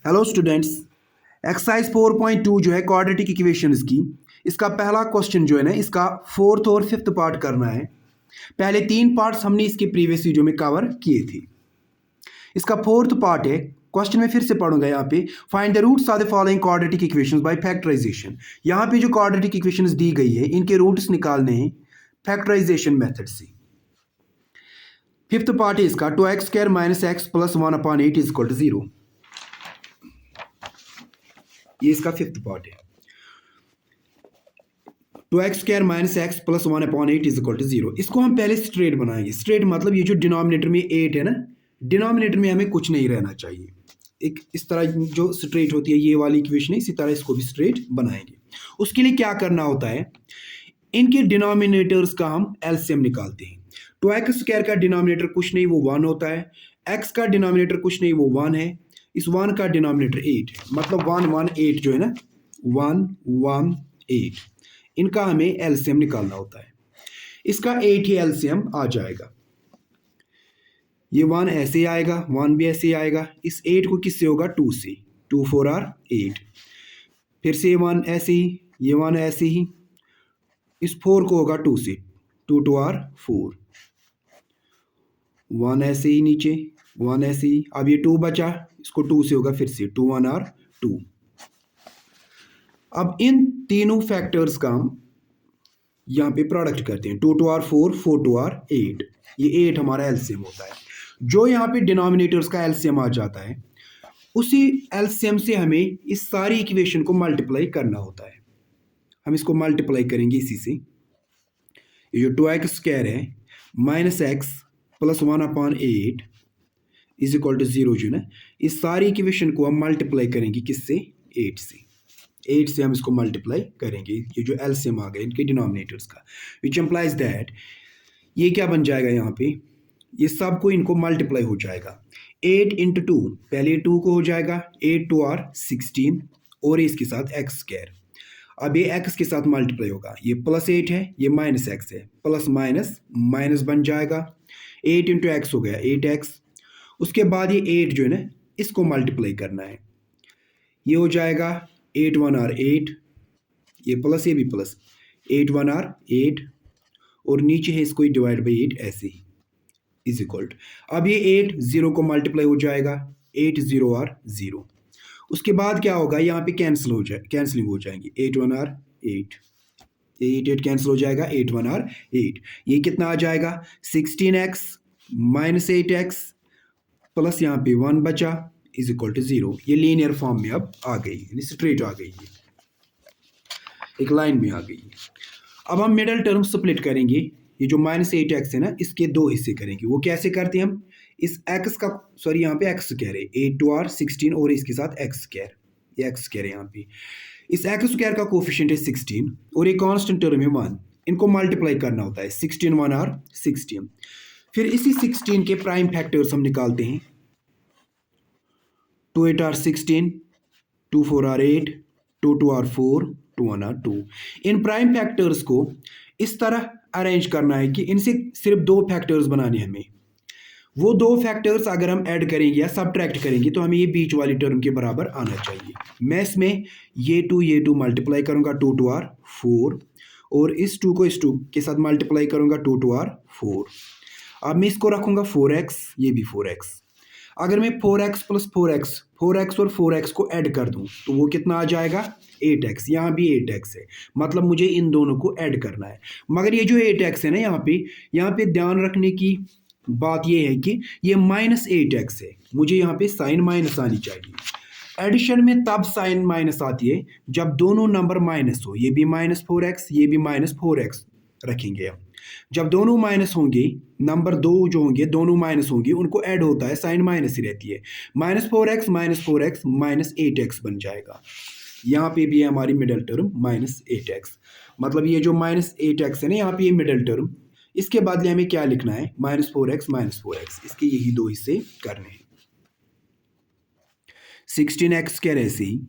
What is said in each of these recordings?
Hello students, exercise 4.2 जो है quadratic equations की, इसका पहला क्वेश्चन जो है ना, इसका फोर्थ और फिफ्थ पार्ट करना है। पहले तीन पार्ट्स हमने इसके प्रीवियस वीडियो में कवर किए थे। इसका फोर्थ पार्ट है, क्वेश्चन में फिर से पढ़ूंगा यहाँ पे, find the roots of the following quadratic equations by factorisation. यहाँ पे जो क्वाड्रेटिक इक्वेशंस दी गई है, इनके रूट्स निकालने हैं फैक्टराइजेशन मेथड से। फिफ्थ पार्ट है इसका, 2x² - x + 1/8 = 0। ये इसका फिफ्थ पार्ट है। 2x² - x + 1/8 = 0। इसको हम पहले स्ट्रेट बनाएंगे। स्ट्रेट मतलब ये जो डिनोमिनेटर में 8 है ना, डिनोमिनेटर में हमें कुछ नहीं रहना चाहिए। एक इस तरह जो स्ट्रेट होती है ये वाली इक्वेशन है, इसी तरह इसको भी स्ट्रेट बनाएंगे। उसके लिए क्या करना होता है, इनके डिनोमिनेटर्स का हम एलसीएम निकालते हैं। 2x² का डिनोमिनेटर कुछ नहीं, वो 1 होता है। x का डिनोमिनेटर कुछ नहीं, वो 1 है। इस 1 का डिनोमिनेटर 8 है, मतलब 1 1 8 जो है ना, 1 1 8, इनका हमें एलसीएम निकालना होता है। इसका 8 ही एलसीएम आ जाएगा। ये 1 ऐसे ही आएगा, 1 भी ऐसे ही आएगा। इस 8 को किससे होगा, 2 से। 2 4 आर 8। फिर से 1 ऐसे ही, ये 1 ऐसे ही। इस 4 को होगा 2 से, 2 2 आर 4। 1 ऐसे ही नीचे, 1 ऐसे ही। अब ये 2 बचा, इसको 2 से होगा फिर से, 2 1 आर 2। अब इन तीनों फैक्टर्स का हम यहाँ पे प्रोडक्ट करते हैं। 2 2 आर 4, 4 2 आर 8। ये 8 हमारा एलसीएम होता है। जो यहाँ पे डिनोमिनेटर्स का एलसीएम आ जाता है, उसी एलसीएम से हमें इस सारी इक्वेशन को मल्टीप्लाई करना होता है। हम इसको मल्टीप्लाई करेंगे इसी से। ये जो 2x² है -x + 1/8 = 0 जो ना, इस सारी इक्वेशन को हम मल्टीप्लाई करेंगे किससे, 8 से। 8 से हम इसको मल्टीप्लाई करेंगे, ये जो एलसीएम आ गया इनके डिनोमिनेटर्स का, विच एम्प्लाइज दैट ये क्या बन जाएगा, यहाँ पे ये सब को इनको मल्टीप्लाई हो जाएगा। 8 × 2, पहले 2 को हो जाएगा, 8 2 आर 16 और इसके साथ x²। अब ये x के साथ मल्टीप्लाई होगा, ये +8 है, ये -x है, प्लस माइनस माइनस बन जाएगा। 8 × x हो गया 8x। उसके बाद ये 8 जो है ना, इसको मल्टीप्लाई करना है। ये हो जाएगा 8 1 आर 8, ये प्लस ये भी प्लस, 8 1 आर 8, और नीचे है इसको डिवाइड बाई 8 ऐसे ही = अब ये 8 0 को मल्टीप्लाई हो जाएगा, 8 0 आर 0। उसके बाद क्या होगा, यहाँ पे कैंसलिंग हो जाएंगी, 8 1 आर 8, 8 कैंसिल हो जाएगा, 8 1 आर 8। ये कितना आ जाएगा, 16x - 8x प्लस यहाँ पे 1 बचा = 0। ये लीनियर फॉर्म में अब आ गई, यानी स्ट्रेट आ गई, एक लाइन में आ गई। अब हम मिडल टर्म स्प्लिट करेंगे। ये जो -8x है ना, इसके दो हिस्से करेंगे। वो कैसे करते हैं हम, इस x का, सॉरी यहाँ पे x² है, 8 2 आर 16 और इसके साथ x², ये x² है यहाँ पे। इस x² का कोफिशिएंट है 16 और ये कांस्टेंट टर्म है 1। इनको मल्टीप्लाई करना होता है, 16 1 आर 16। फिर इसी 16 के प्राइम फैक्टर्स हम निकालते हैं। 2 8 आर 16, 2 4 आर 8, 2 2 आर 4, 2 1 आर 2। इन प्राइम फैक्टर्स को इस तरह अरेंज करना है कि इनसे सिर्फ 2 फैक्टर्स बनाने हैं हमें। वो 2 फैक्टर्स अगर हम ऐड करेंगे या सब्ट्रैक्ट करेंगे तो हमें ये बीच वाली टर्म के बराबर आना चाहिए। मैं इसमें ये 2 मल्टीप्लाई करूंगा, 2 2 आर 4, और इस 2 को इस 2 के साथ मल्टीप्लाई करूंगा, 2 2 आर 4। अब मैं इसको रखूंगा 4x, ये भी 4x। अगर मैं 4x + 4x और 4x को ऐड कर दूं तो वो कितना आ जाएगा, 8x। यहाँ भी 8x है, मतलब मुझे इन दोनों को ऐड करना है। मगर ये जो 8x है ना, यहाँ पे ध्यान रखने की बात ये है कि ये -8x है, मुझे यहाँ पे साइन माइनस आनी चाहिए। एडिशन में तब साइन माइनस आती है जब दोनों नंबर माइनस हो। ये भी -4x, ये भी -4x रखेंगे हम। जब दोनों माइनस होंगे, नंबर 2 जो होंगे दोनों माइनस होंगे, उनको ऐड होता है, साइन माइनस ही रहती है। -4x -8x बन जाएगा। यहाँ पे भी है हमारी मिडल टर्म -8x, मतलब ये जो -8x है ना, यहाँ पे ये मिडल टर्म। इसके बदले हमें क्या लिखना है, -4x। इसके यही 2 हिस्से करने हैं। 16x² ऐसे ही,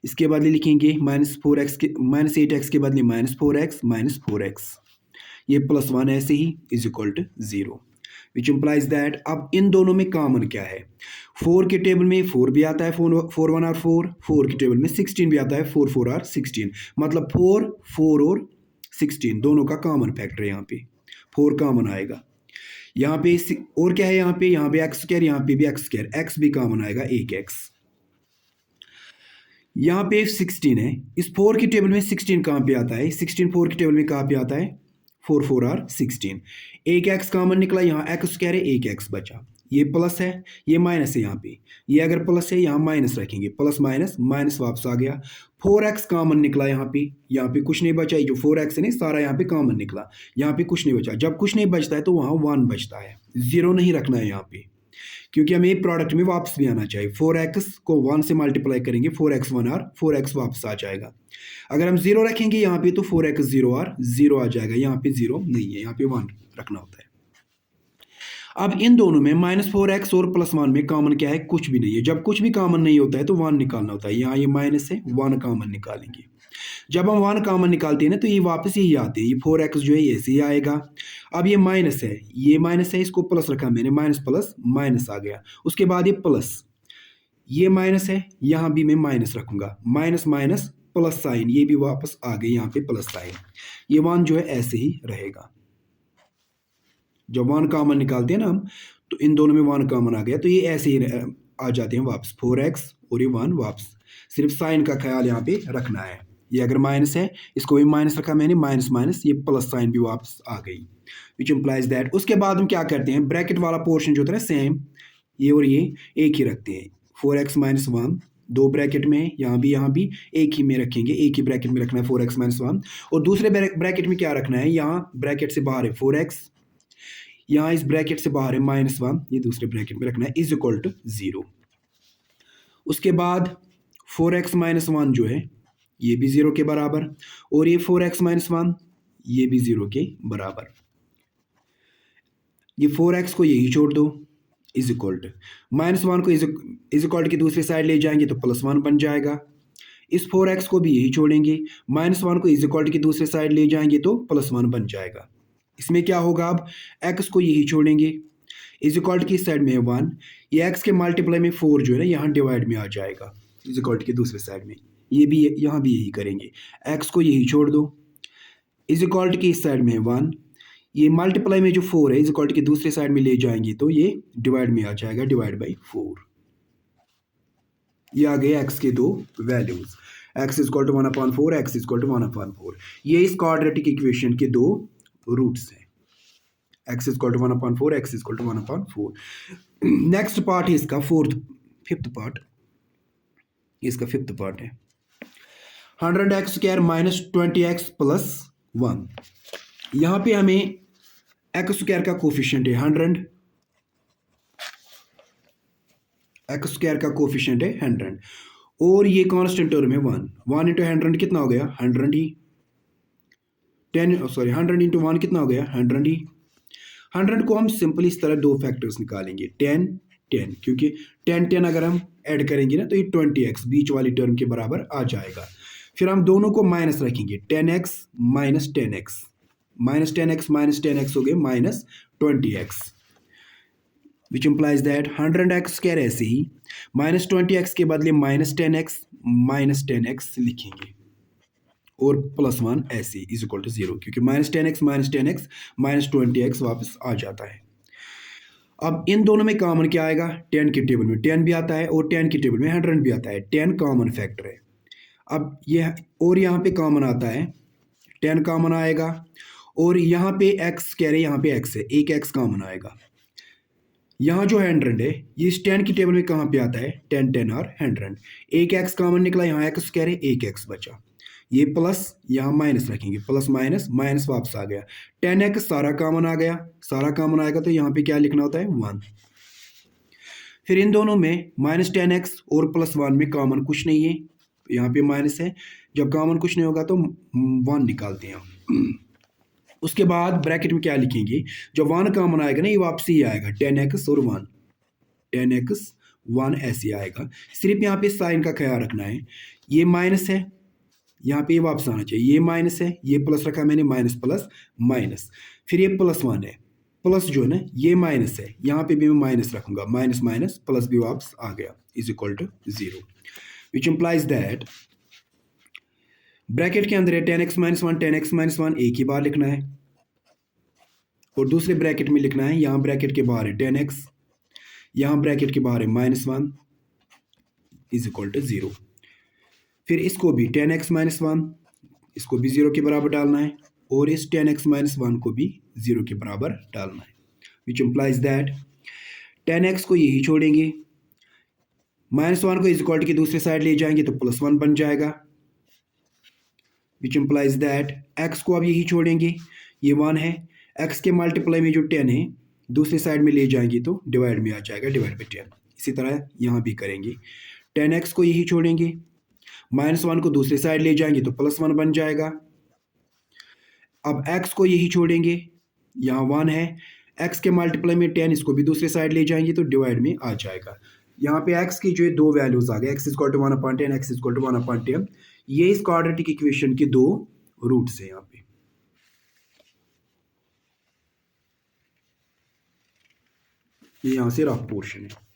इसके बदले लिखेंगे -4x के, -8x के बदले -4x, ये +1 ऐसे ही = 0। विच इम्प्लाइज दैट अब इन दोनों में कॉमन क्या है, 4 के टेबल में 4 भी आता है, 4 1 और 4 के टेबल में 16 भी आता है, 4 4 और 16, मतलब 4 और 16 दोनों का कॉमन फैक्टर है, यहाँ पे 4 कॉमन आएगा। यहाँ पे और क्या है, यहाँ पे एक्स स्क्वायर, यहाँ पे भी एक्स स्क्वायर, एक्स भी कॉमन आएगा, एक एक्स। यहाँ पे 16 है, इस 4 की टेबल में 16 कहाँ पे आता है, 16 4 की टेबल में कहाँ पे आता है, 4 4 और 16, एक एक्स कॉमन निकला, यहाँ एक्स स्क्वायर है, एक एक्स बचा, ये प्लस है ये माइनस है, यहाँ पे ये अगर प्लस है यहाँ माइनस रखेंगे, प्लस माइनस माइनस वापस आ गया, 4x कॉमन निकला, यहाँ पे कुछ नहीं बचा, ये जो 4x है ना सारा यहाँ पे कॉमन निकला, यहाँ पे कुछ नहीं बचा, जब कुछ नहीं बचता है तो वहाँ 1 बचता है, 0 नहीं रखना है यहाँ पे, क्योंकि हमें प्रोडक्ट में वापस भी आना चाहिए, 4x को 1 से मल्टीप्लाई करेंगे, 4x 1 और 4x वापस आ जाएगा। अगर हम 0 रखेंगे यहाँ पे तो 4x 0 और 0 आ जाएगा, यहाँ पे 0 नहीं है, यहाँ पे 1 रखना होता है। अब इन दोनों में -4x और +1 में कॉमन क्या है, कुछ भी नहीं है, जब कुछ भी कॉमन नहीं होता है तो 1 निकालना होता है, यहाँ ये माइनस है, 1 कॉमन निकालेंगे, जब हम 1 कॉमन निकालते हैं ना तो ये वापस यही आते हैं, ये 4x जो है ये ऐसे ही आएगा। अब ये माइनस है, ये माइनस है, इसको प्लस रखा मैंने, माइनस प्लस माइनस आ गया, उसके बाद ये प्लस, ये माइनस है, यहाँ भी मैं माइनस रखूंगा, माइनस माइनस प्लस साइन, ये भी वापस आ गए यहाँ पे प्लस साइन, ये 1 जो है ऐसे ही रहेगा। जब 1 कॉमन निकालते हैं ना हम, तो इन दोनों में 1 कॉमन आ गया, तो ये ऐसे ही आ जाते हैं वापस, 4x और ये 1 वापस, सिर्फ साइन का ख्याल यहाँ पे रखना है, ये अगर माइनस है इसको भी माइनस रखा मैंने, माइनस माइनस ये प्लस साइन भी वापस आ गई, विच इम्प्लाइज दैट। उसके बाद हम क्या करते हैं, ब्रैकेट वाला पोर्शन जो होता है सेम, ये और ये एक ही रखते हैं, 4x - 1 दो ब्रैकेट में, यहाँ भी एक ही में रखेंगे, एक ही ब्रैकेट में रखना है 4x - 1, और दूसरे ब्रैकेट में क्या रखना है, यहाँ ब्रैकेट से बाहर है 4x, यहाँ इस ब्रैकेट से बाहर है -1, ये दूसरे ब्रैकेट में रखना है, इज इक्वल टू 0। उसके बाद 4x - 1 जो है ये भी 0 के बराबर, और ये 4x - 1 ये भी 0 के बराबर, ये 4x को यही छोड़ दो, इज इक्वल टू -1 को इज इक्वल की दूसरी साइड ले जाएंगे तो +1 बन जाएगा, इस 4x को भी यही छोड़ेंगे, -1 को इज इक्वल की दूसरी साइड ले जाएंगे तो +1 बन जाएगा। इसमें क्या होगा, अब x को यही छोड़ेंगे, इज इक्वल की साइड में है 1, ये x के मल्टीप्लाई में 4 जो है ना यहाँ डिवाइड में आ जाएगा, इज इक्वल की दूसरे साइड में, ये भी यहाँ भी यही करेंगे, x को यही छोड़ दो, इज इक्वल की इस साइड में है 1, ये मल्टीप्लाई में जो 4 है इज इक्वल की दूसरे साइड में ले जाएंगे तो ये डिवाइड में आ जाएगा, डिवाइड बाई 4, ये आ गए x के दो वैल्यूज, x = 1/4, x = 1/4, ये इस क्वाड्रेटिक इक्वेशन के दो रूट्स हैं, x = 1/4, x = 1/4। नेक्स्ट पार्ट है इसका फिफ्थ पार्ट, इसका फिफ्थ पार्ट है 100x² - 20x + 1। यहाँ पे हमें x² का कोफिशिएंट है 100, x² का कोफिशिएंट है 100, और ये कांस्टेंट टर्म है 1 × 100 कितना हो गया, 100 ही, 100 × 1 कितना हो गया, 100 ही। 100 को हम सिंपली इस तरह दो फैक्टर्स निकालेंगे, 10 10, क्योंकि 10 10 अगर हम ऐड करेंगे ना तो ये 20x बीच वाली टर्म के बराबर आ जाएगा, फिर हम दोनों को माइनस रखेंगे, 10x - 10x, -10x - 10x हो गए -20x, which implies that 100x² ऐसे ही -20x के बदले -10x - 10x लिखेंगे, और +1 ऐसे इज इक्वल टू 0, क्योंकि -10x - 10x -20x वापस आ जाता है। अब इन दोनों में कॉमन क्या आएगा, 10 के टेबल में 10 भी आता है और 10 के टेबल में 100 भी आता है, 10 कॉमन फैक्टर है। अब ये और यहाँ पे कॉमन आता है, 10 कॉमन आएगा, और यहाँ पे x कह रहे हैं, यहाँ पे x है, एक x कॉमन आएगा। यहाँ जो 100 है ये इस 10 की टेबल में कहाँ पे आता है, 10 10 और 100, एक x कॉमन निकला, यहाँ x कह रहे हैं, एक x बचा, ये प्लस यहाँ माइनस रखेंगे, प्लस माइनस माइनस वापस आ गया, 10x सारा कॉमन आ गया, सारा कॉमन आएगा तो यहाँ पे क्या लिखना होता है, 1। फिर इन दोनों में -10x और +1 में कॉमन कुछ नहीं है, यहाँ पे माइनस है, जब कॉमन कुछ नहीं होगा तो 1 निकालते हैं। उसके बाद ब्रैकेट में क्या लिखेंगे, जब 1 कॉमन आएगा ना ये वापसी आएगा, 10x और 1, 10x 1 ऐसे आएगा, सिर्फ यहाँ पे साइन का ख्याल रखना है, ये माइनस है, यहाँ पे ये वापस आना चाहिए, ये माइनस है, ये प्लस रखा मैंने, माइनस प्लस माइनस, फिर ये +1 है, प्लस जो है ना ये माइनस है, यहाँ पे भी मैं माइनस रखूंगा, माइनस माइनस प्लस भी वापस आ गया, is equal to 0, which implies that bracket के अंदर है 10x minus one, 10x minus one एक ही बार लिखना है, और दूसरे ब्रैकेट में लिखना है, यहाँ ब्रैकेट के बाहर है 10x, यहाँ ब्रैकेट के बाहर है minus one, is equal to 0। फिर इसको भी 10x माइनस वन, इसको भी 0 के बराबर डालना है, और इस 10x माइनस वन को भी 0 के बराबर डालना है, विच इम्प्लाइज दैट 10x को यही छोड़ेंगे, माइनस वन को इज इक्वल टू की दूसरी साइड ले जाएंगे तो प्लस वन बन जाएगा, विच इम्प्लाइज दैट x को अब यही छोड़ेंगे, ये 1 है, x के मल्टीप्लाई में जो 10 है दूसरी साइड में ले जाएंगे तो डिवाइड में आ जाएगा, डिवाइड बाई 10। इसी तरह यहाँ भी करेंगे, 10x को यही छोड़ेंगे, माइनस वन को दूसरी साइड ले जाएंगे तो प्लस वन बन जाएगा। अब x को यही छोड़ेंगे, यहाँ 1 है, x के मल्टीप्लाई में 10, इसको भी दूसरी साइड ले जाएंगे तो डिवाइड में आ जाएगा। यहाँ पे x की जो है दो वैल्यूज आ गए, x is equal to 1/10, x is equal to 1/10, ये इस क्वाड्रेटिक इक्वेशन के दो रूट्स है। यहाँ पे ये यहाँ से रफ पोर्शन है।